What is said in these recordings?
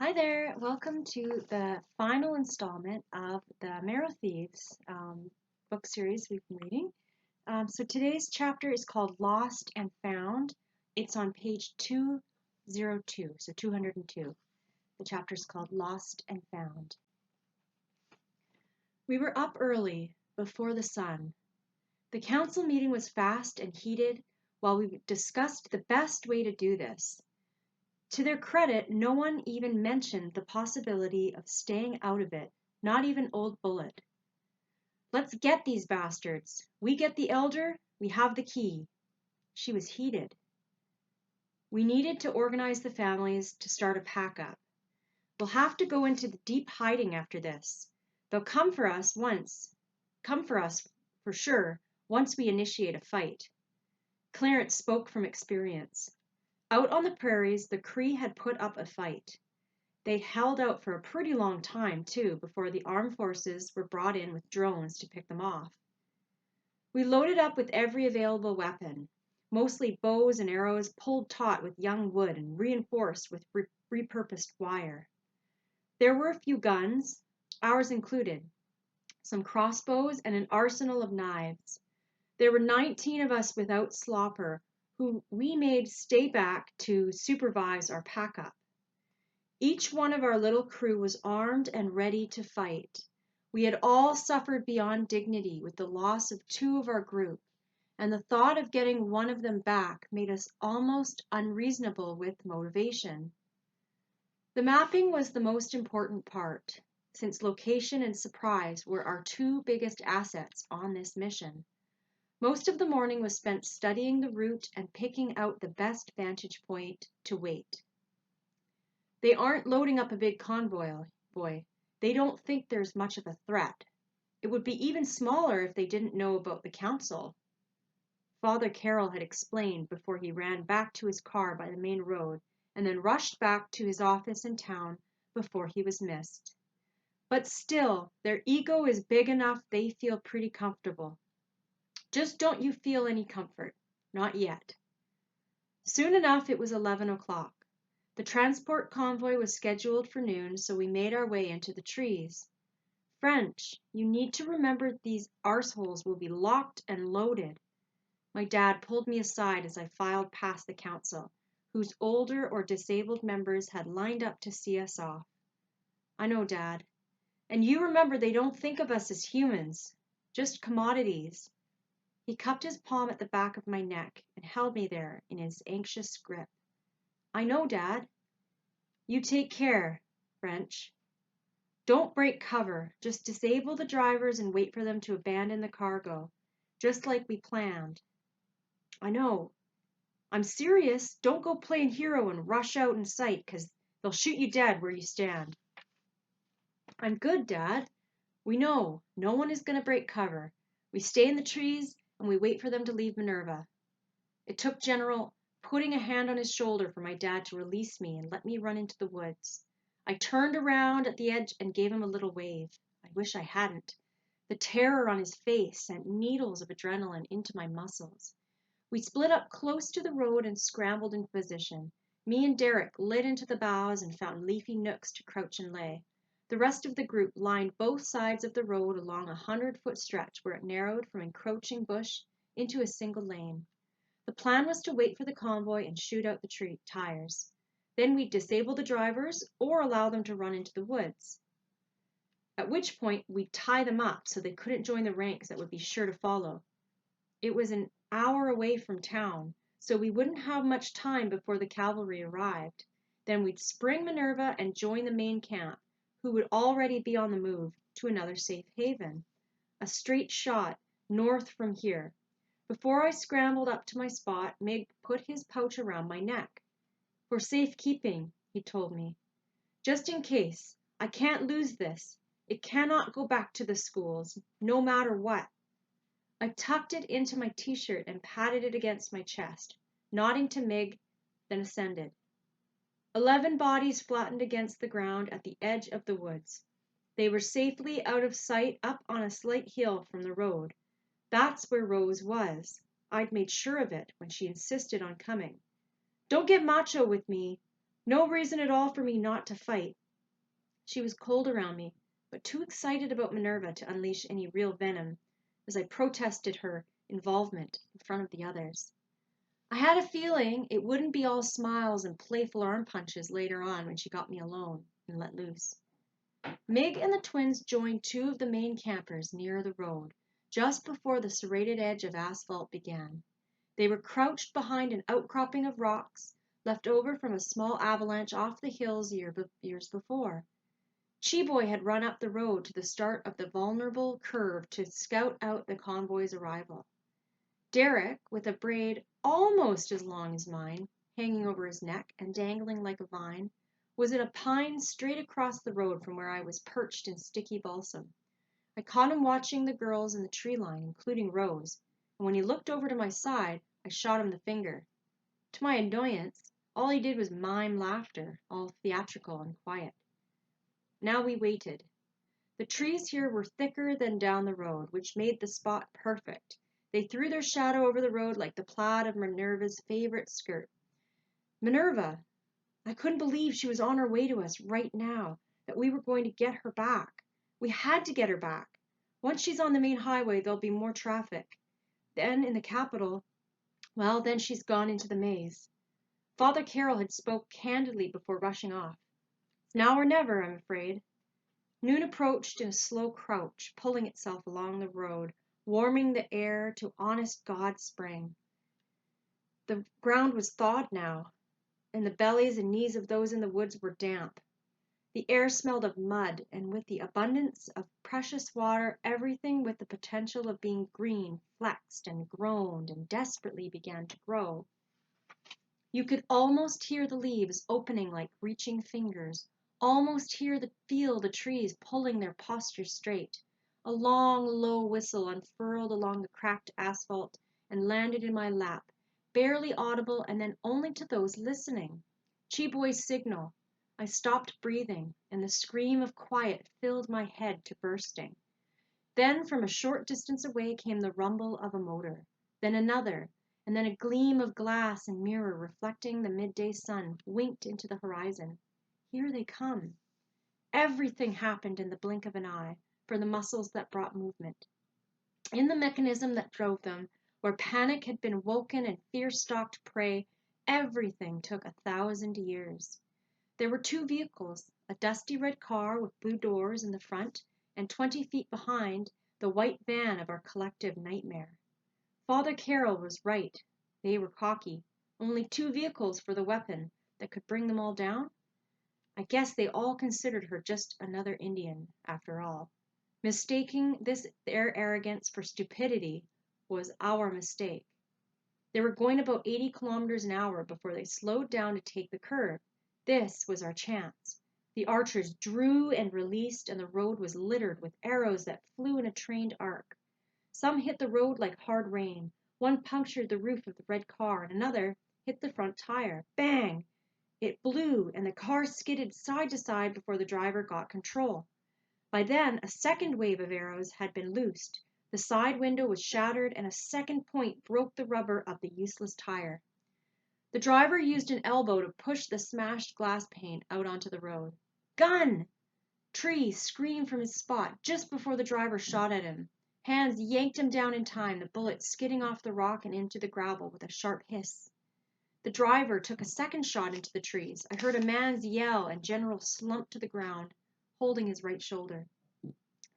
Hi there, welcome to the final installment of the Marrow Thieves book series we've been reading. So today's chapter is called Lost and Found. It's on page 202, so 202. The chapter is called Lost and Found. We were up early, before the sun. The council meeting was fast and heated while we discussed the best way to do this. To their credit, no one even mentioned the possibility of staying out of it, not even Old Bullet. Let's get these bastards. We get the elder, we have the key. She was heated. We needed to organize the families to start a pack-up. We'll have to go into the deep hiding after this. They'll come for us for sure, once we initiate a fight. Clarence spoke from experience. Out on the prairies, the Cree had put up a fight. They'd held out for a pretty long time, too, before the armed forces were brought in with drones to pick them off. We loaded up with every available weapon, mostly bows and arrows pulled taut with young wood and reinforced with repurposed wire. There were a few guns, ours included, some crossbows, and an arsenal of knives. There were 19 of us without Slopper, who we made stay back to supervise our pack-up. Each one of our little crew was armed and ready to fight. We had all suffered beyond dignity with the loss of 2 of our group, and the thought of getting one of them back made us almost unreasonable with motivation. The mapping was the most important part, since location and surprise were our 2 biggest assets on this mission. Most of the morning was spent studying the route and picking out the best vantage point to wait. They aren't loading up a big convoy, boy. They don't think there's much of a threat. It would be even smaller if they didn't know about the council. Father Carroll had explained before he ran back to his car by the main road and then rushed back to his office in town before he was missed. But still, their ego is big enough they feel pretty comfortable. Just don't you feel any comfort. Not yet. Soon enough, it was 11 o'clock. The transport convoy was scheduled for noon, so we made our way into the trees. French, you need to remember these arseholes will be locked and loaded. My dad pulled me aside as I filed past the council, whose older or disabled members had lined up to see us off. I know, Dad. And you remember they don't think of us as humans, just commodities. He cupped his palm at the back of my neck and held me there in his anxious grip. I know, Dad. You take care, French. Don't break cover. Just disable the drivers and wait for them to abandon the cargo, just like we planned. I know. I'm serious. Don't go playing hero and rush out in sight, 'cause they'll shoot you dead where you stand. I'm good, Dad. We know. No one is going to break cover. We stay in the trees and we wait for them to leave Minerva. It took General putting a hand on his shoulder for my dad to release me and let me run into the woods. I turned around at the edge and gave him a little wave. I wish I hadn't. The terror on his face sent needles of adrenaline into my muscles. We split up close to the road and scrambled into position. Me and Derek lit into the boughs and found leafy nooks to crouch and lay. The rest of the group lined both sides of the road along a 100-foot stretch where it narrowed from encroaching bush into a single lane. The plan was to wait for the convoy and shoot out the tires. Then we'd disable the drivers or allow them to run into the woods. At which point we'd tie them up so they couldn't join the ranks that would be sure to follow. It was an hour away from town, so we wouldn't have much time before the cavalry arrived. Then we'd spring Minerva and join the main camp, who would already be on the move to another safe haven. A straight shot north from here. Before I scrambled up to my spot, Mig put his pouch around my neck. For safekeeping, he told me. Just in case. I can't lose this. It cannot go back to the schools, no matter what. I tucked it into my t-shirt and patted it against my chest, nodding to Mig, then ascended. 11 bodies flattened against the ground at the edge of the woods. They were safely out of sight up on a slight hill from the road. That's where Rose was. I'd made sure of it when she insisted on coming. Don't get macho with me. No reason at all for me not to fight. She was cold around me, but too excited about Minerva to unleash any real venom, as I protested her involvement in front of the others. I had a feeling it wouldn't be all smiles and playful arm punches later on when she got me alone and let loose. Mig and the twins joined two of the main campers near the road, just before the serrated edge of asphalt began. They were crouched behind an outcropping of rocks left over from a small avalanche off the hills years before. Cheeboy had run up the road to the start of the vulnerable curve to scout out the convoy's arrival. Derek, with a braid almost as long as mine, hanging over his neck and dangling like a vine, was in a pine straight across the road from where I was perched in sticky balsam. I caught him watching the girls in the tree line, including Rose, and when he looked over to my side, I shot him the finger. To my annoyance, all he did was mime laughter, all theatrical and quiet. Now we waited. The trees here were thicker than down the road, which made the spot perfect. They threw their shadow over the road like the plaid of Minerva's favorite skirt. Minerva! I couldn't believe she was on her way to us right now, that we were going to get her back. We had to get her back. Once she's on the main highway, there'll be more traffic. Then in the capital, well, then she's gone into the maze. Father Carroll had spoke candidly before rushing off. It's now or never, I'm afraid. Noon approached in a slow crouch, pulling itself along the road, warming the air to honest God spring. The ground was thawed now, and the bellies and knees of those in the woods were damp. The air smelled of mud, and with the abundance of precious water, everything with the potential of being green flexed and groaned and desperately began to grow. You could almost hear the leaves opening like reaching fingers, almost feel the trees pulling their postures straight. A long, low whistle unfurled along the cracked asphalt and landed in my lap, barely audible and then only to those listening. Cheeboy's signal. I stopped breathing, and the scream of quiet filled my head to bursting. Then from a short distance away came the rumble of a motor, then another, and then a gleam of glass and mirror reflecting the midday sun winked into the horizon. Here they come. Everything happened in the blink of an eye, for the muscles that brought movement. In the mechanism that drove them, where panic had been woken and fear stalked prey, everything took 1,000 years. There were two vehicles, a dusty red car with blue doors in the front, and 20 feet behind, the white van of our collective nightmare. Father Carroll was right. They were cocky. Only two vehicles for the weapon that could bring them all down? I guess they all considered her just another Indian, after all. Mistaking their arrogance for stupidity was our mistake. They were going about 80 kilometers an hour before they slowed down to take the curve. This was our chance. The archers drew and released, and the road was littered with arrows that flew in a trained arc. Some hit the road like hard rain. One punctured the roof of the red car, and another hit the front tire. Bang! It blew, and the car skidded side to side before the driver got control. By then, a second wave of arrows had been loosed. The side window was shattered, and a second point broke the rubber of the useless tire. The driver used an elbow to push the smashed glass pane out onto the road. Gun! Tree screamed from his spot just before the driver shot at him. Hands yanked him down in time, the bullet skidding off the rock and into the gravel with a sharp hiss. The driver took a second shot into the trees. I heard a man's yell, and General slumped to the ground, holding his right shoulder.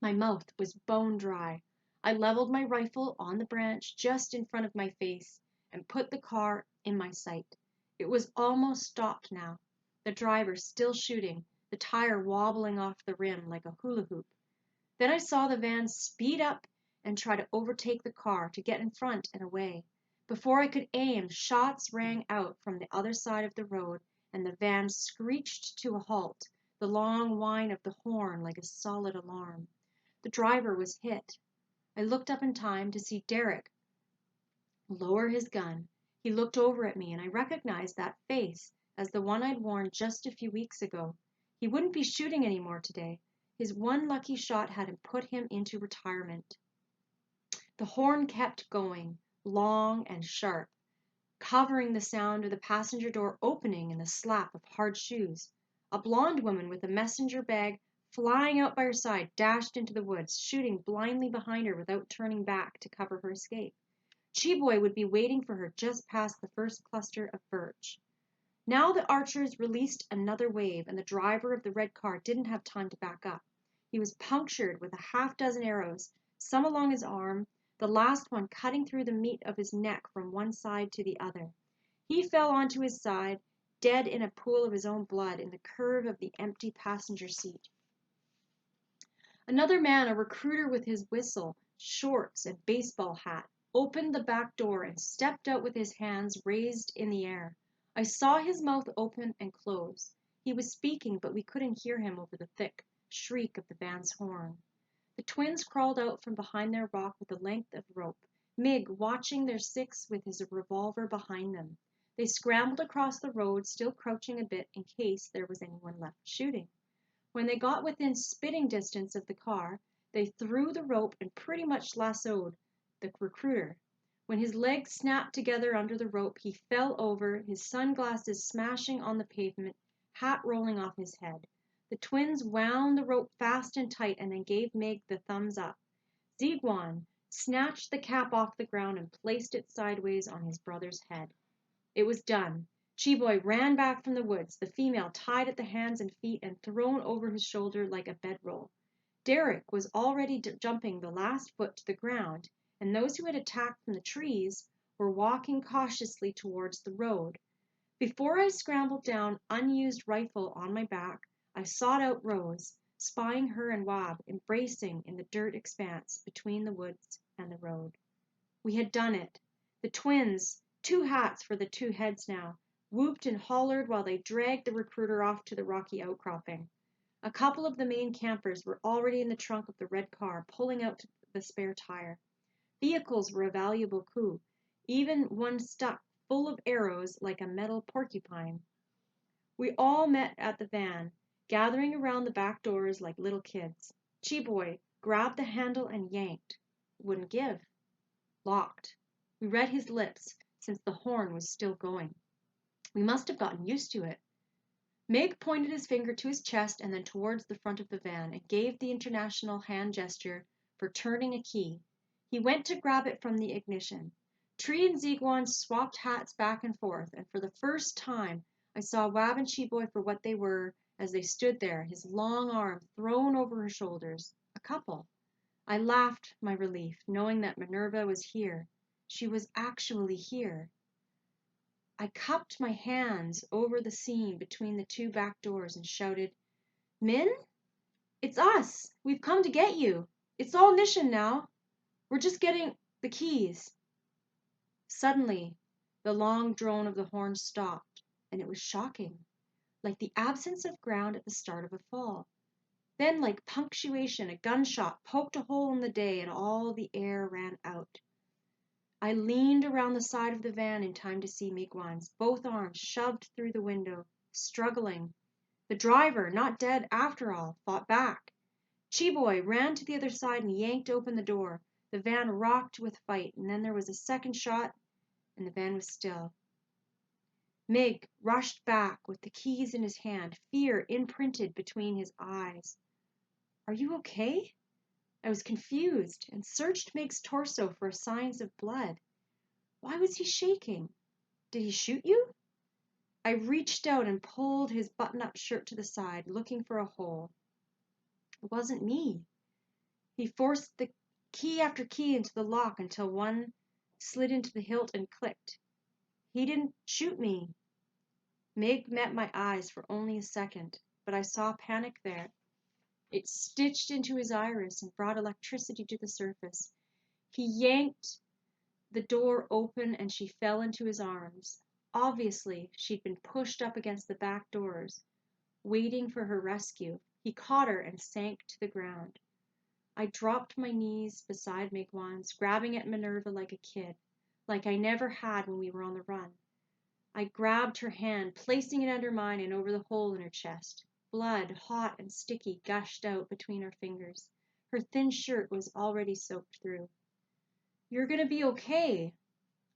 My mouth was bone dry. I leveled my rifle on the branch just in front of my face and put the car in my sight. It was almost stopped now, the driver still shooting, the tire wobbling off the rim like a hula hoop. Then I saw the van speed up and try to overtake the car, to get in front and away. Before I could aim, shots rang out from the other side of the road, and the van screeched to a halt, the long whine of the horn like a solid alarm. The driver was hit. I looked up in time to see Derek lower his gun. He looked over at me, and I recognized that face as the one I'd worn just a few weeks ago. He wouldn't be shooting anymore today. His one lucky shot had put him into retirement. The horn kept going, long and sharp. covering the sound of the passenger door opening and the slap of hard shoes. A blonde woman with a messenger bag flying out by her side dashed into the woods, shooting blindly behind her without turning back to cover her escape. Cheeboy would be waiting for her just past the first cluster of birch. Now the archers released another wave, and the driver of the red car didn't have time to back up. He was punctured with a half-dozen arrows, some along his arm, the last one cutting through the meat of his neck from one side to the other. He fell onto his side, dead in a pool of his own blood in the curve of the empty passenger seat. Another man, a recruiter with his whistle, shorts, and baseball hat, opened the back door and stepped out with his hands raised in the air. I saw his mouth open and close. He was speaking, but we couldn't hear him over the thick shriek of the van's horn. The twins crawled out from behind their rock with a length of rope, Mig watching their six with his revolver behind them. They scrambled across the road, still crouching a bit in case there was anyone left shooting. When they got within spitting distance of the car, they threw the rope and pretty much lassoed the recruiter. When his legs snapped together under the rope, he fell over, his sunglasses smashing on the pavement, hat rolling off his head. The twins wound the rope fast and tight and then gave Meg the thumbs up. Ziguan snatched the cap off the ground and placed it sideways on his brother's head. It was done. Cheeboy ran back from the woods, the female tied at the hands and feet and thrown over his shoulder like a bedroll. Derek was already jumping the last foot to the ground, and those who had attacked from the trees were walking cautiously towards the road. Before I scrambled down, unused rifle on my back, I sought out Rose, spying her and Wab embracing in the dirt expanse between the woods and the road. We had done it. The twins, 2 hats for the 2 heads now, whooped and hollered while they dragged the recruiter off to the rocky outcropping. A couple of the main campers were already in the trunk of the red car, pulling out the spare tire. Vehicles were a valuable coup, even one stuck full of arrows like a metal porcupine. We all met at the van, gathering around the back doors like little kids. Cheeboy grabbed the handle and yanked. Wouldn't give. Locked. We read his lips, since the horn was still going. We must have gotten used to it. Meg pointed his finger to his chest and then towards the front of the van and gave the international hand gesture for turning a key. He went to grab it from the ignition. Tree and Ziguan swapped hats back and forth, and for the first time I saw Wab and Cheeboy for what they were as they stood there, his long arm thrown over her shoulders. A couple. I laughed my relief, knowing that Minerva was here. She was actually here. I cupped my hands over the seam between the 2 back doors and shouted, "Min? It's us! We've come to get you! It's all Nishan now! We're just getting the keys!" Suddenly, the long drone of the horn stopped, and it was shocking, like the absence of ground at the start of a fall. Then, like punctuation, a gunshot poked a hole in the day and all the air ran out. I leaned around the side of the van in time to see Migwan's both arms shoved through the window, struggling. The driver, not dead after all, fought back. Cheeboy ran to the other side and yanked open the door. The van rocked with fight, and then there was a second shot, and the van was still. Mig rushed back with the keys in his hand, fear imprinted between his eyes. "Are you okay?" I was confused and searched Mig's torso for signs of blood. Why was he shaking? Did he shoot you? I reached out and pulled his button-up shirt to the side, looking for a hole. It wasn't me. He forced the key after key into the lock until one slid into the hilt and clicked. He didn't shoot me. Mig met my eyes for only a second, but I saw panic there. It stitched into his iris and brought electricity to the surface. He yanked the door open and she fell into his arms. Obviously, she'd been pushed up against the back doors, waiting for her rescue. He caught her and sank to the ground. I dropped my knees beside Migwan's, grabbing at Minerva like a kid, like I never had when we were on the run. I grabbed her hand, placing it under mine and over the hole in her chest. Blood, hot and sticky, gushed out between her fingers. Her thin shirt was already soaked through. "You're going to be okay,"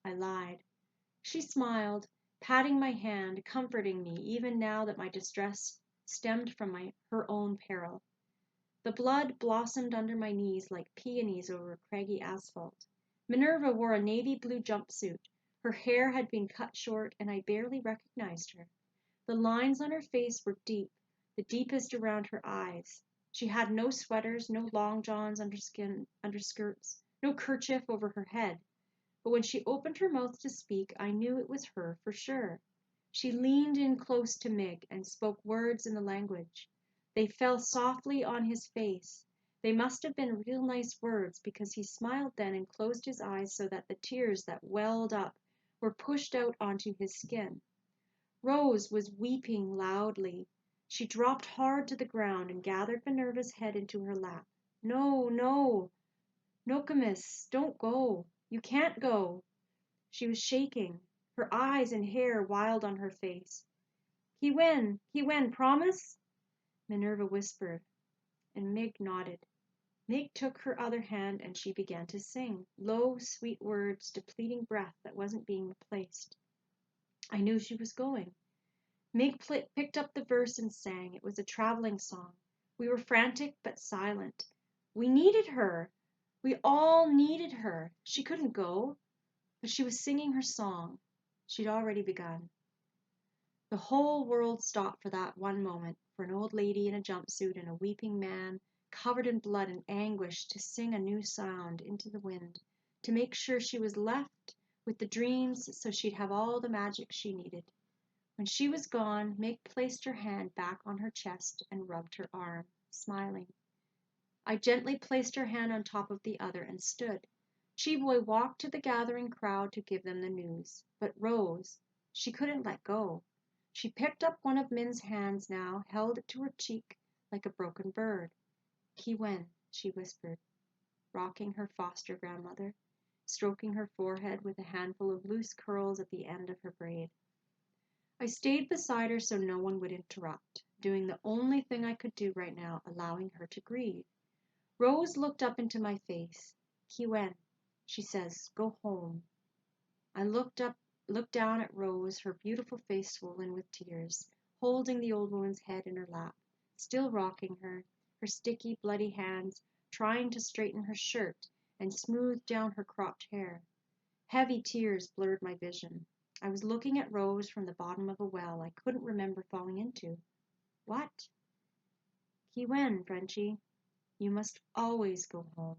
I lied. She smiled, patting my hand, comforting me even now that my distress stemmed from her own peril. The blood blossomed under my knees like peonies over craggy asphalt. Minerva wore a navy blue jumpsuit. Her hair had been cut short, and I barely recognized her. The lines on her face were deep, the deepest around her eyes. She had no sweaters, no long johns underskirts, no kerchief over her head. But when she opened her mouth to speak, I knew it was her for sure. She leaned in close to Mig and spoke words in the language. They fell softly on his face. They must have been real nice words because he smiled then and closed his eyes so that the tears that welled up were pushed out onto his skin. Rose was weeping loudly. She dropped hard to the ground and gathered Minerva's head into her lap. No, no, Nokomis, don't go. You can't go. She was shaking, her eyes and hair wild on her face. He win, promise? Minerva whispered, and Mig nodded. Mig took her other hand and she began to sing, low, sweet words, depleting breath that wasn't being replaced. I knew she was going. Mig picked up the verse and sang. It was a traveling song. We were frantic but silent. We needed her. We all needed her. She couldn't go, but she was singing her song. She'd already begun. The whole world stopped for that one moment, for an old lady in a jumpsuit and a weeping man covered in blood and anguish to sing a new sound into the wind, to make sure she was left with the dreams so she'd have all the magic she needed. When she was gone, Meg placed her hand back on her chest and rubbed her arm, smiling. I gently placed her hand on top of the other and stood. Cheeboy walked to the gathering crowd to give them the news. But Rose, she couldn't let go. She picked up one of Min's hands now, held it to her cheek like a broken bird. Kiwen, she whispered, rocking her foster grandmother, stroking her forehead with a handful of loose curls at the end of her braid. I stayed beside her so no one would interrupt, doing the only thing I could do right now, allowing her to grieve. Rose looked up into my face. Kiwen, she says, go home. I looked down at Rose, her beautiful face swollen with tears, holding the old woman's head in her lap, still rocking her, her sticky, bloody hands trying to straighten her shirt and smooth down her cropped hair. Heavy tears blurred my vision. I was looking at Rose from the bottom of a well I couldn't remember falling into. What? Kiwen, Frenchie, you must always go home.